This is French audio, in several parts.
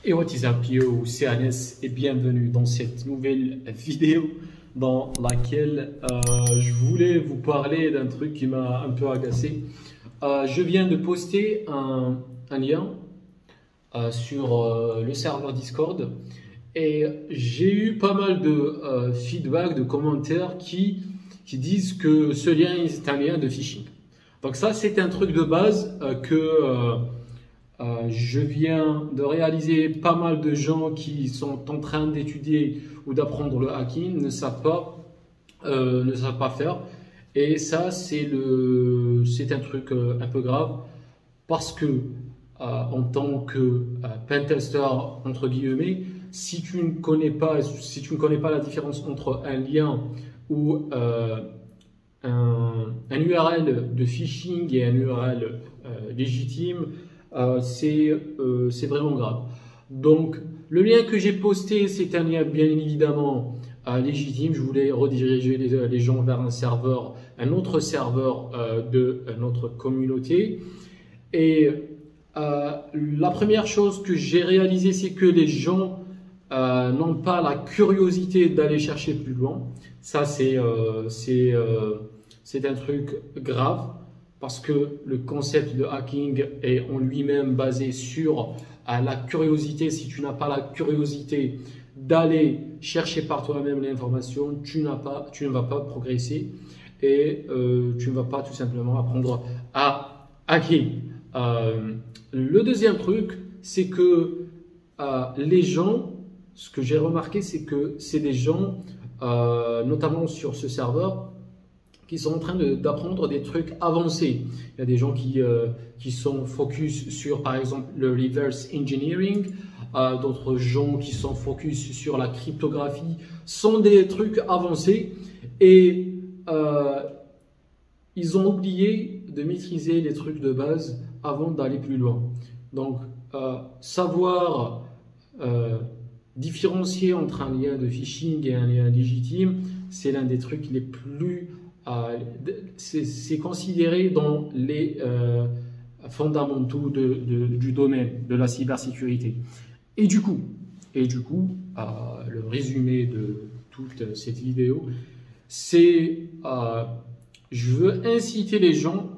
Et what is up yo, c'est Agnès et bienvenue dans cette nouvelle vidéo dans laquelle je voulais vous parler d'un truc qui m'a un peu agacé. Je viens de poster un lien sur le serveur Discord et j'ai eu pas mal de feedback, de commentaires qui disent que ce lien est un lien de phishing. Donc ça c'est un truc de base que je viens de réaliser. Pas mal de gens qui sont en train d'étudier ou d'apprendre le hacking ne savent pas faire. Et ça, c'est un truc un peu grave parce que en tant que pentester entre guillemets, si tu ne connais pas la différence entre un lien ou un URL de phishing et un URL légitime, c'est vraiment grave. Donc le lien que j'ai posté, c'est un lien bien évidemment légitime. Je voulais rediriger les gens vers un autre serveur de notre communauté. Et la première chose que j'ai réalisé, c'est que les gens n'ont pas la curiosité d'aller chercher plus loin. Ça c'est un truc grave. Parce que le concept de hacking est en lui-même basé sur la curiosité. Si tu n'as pas la curiosité d'aller chercher par toi-même l'information, tu ne vas pas progresser et tu ne vas pas tout simplement apprendre à hacker. Le deuxième truc, c'est que les gens, ce que j'ai remarqué, c'est que c'est des gens, notamment sur ce serveur, qui sont en train d'apprendre des trucs avancés. Il y a des gens qui sont focus sur, par exemple, le reverse engineering, d'autres gens qui sont focus sur la cryptographie, sont des trucs avancés et ils ont oublié de maîtriser les trucs de base avant d'aller plus loin. Donc, savoir différencier entre un lien de phishing et un lien légitime, c'est l'un des trucs les plus... c'est considéré dans les fondamentaux du domaine de la cybersécurité. Et du coup, le résumé de toute cette vidéo, c'est je veux inciter les gens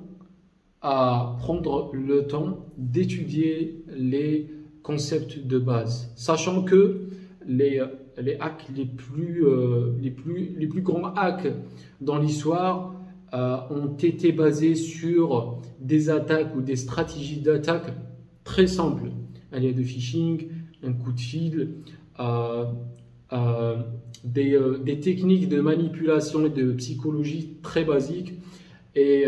à prendre le temps d'étudier les concepts de base, sachant que les hacks les plus grands hacks dans l'histoire ont été basés sur des attaques ou des stratégies d'attaque très simples. Un lien de phishing, un coup de fil, des techniques de manipulation et de psychologie très basiques. Et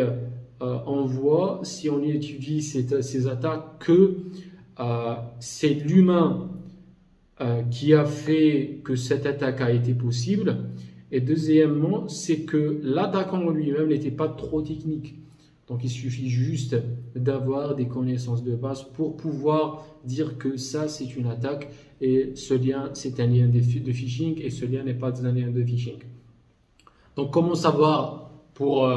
on voit, si on étudie ces attaques, que c'est l'humain qui a fait que cette attaque a été possible. Et deuxièmement, c'est que l'attaquant lui-même n'était pas trop technique. Donc il suffit juste d'avoir des connaissances de base pour pouvoir dire que ça c'est une attaque et ce lien c'est un lien de phishing et ce lien n'est pas un lien de phishing. Donc comment savoir, pour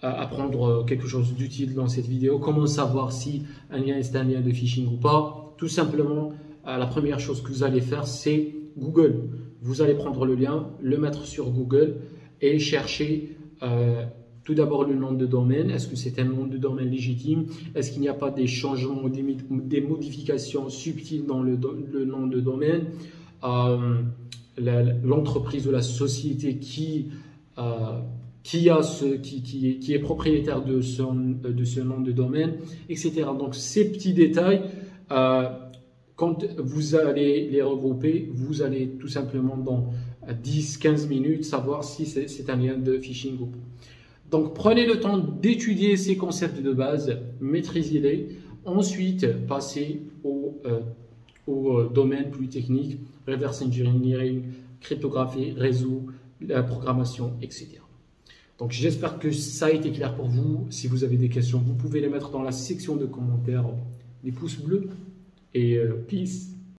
apprendre quelque chose d'utile dans cette vidéo, comment savoir si un lien est un lien de phishing ou pas? Tout simplement, la première chose que vous allez faire, c'est Google. Vous allez prendre le lien, le mettre sur Google et chercher tout d'abord le nom de domaine. Est-ce que c'est un nom de domaine légitime? Est-ce qu'il n'y a pas des changements ou des modifications subtiles dans le nom de domaine? L'entreprise ou la société qui est propriétaire de ce nom de domaine, etc. Donc ces petits détails, quand vous allez les regrouper, vous allez tout simplement dans 10-15 minutes savoir si c'est un lien de phishing ou pas. Donc prenez le temps d'étudier ces concepts de base, maîtrisez-les, ensuite passez au domaine plus technique, reverse engineering, cryptographie, réseau, la programmation, etc. Donc j'espère que ça a été clair pour vous. Si vous avez des questions, vous pouvez les mettre dans la section de commentaires, les pouces bleus. Et peace.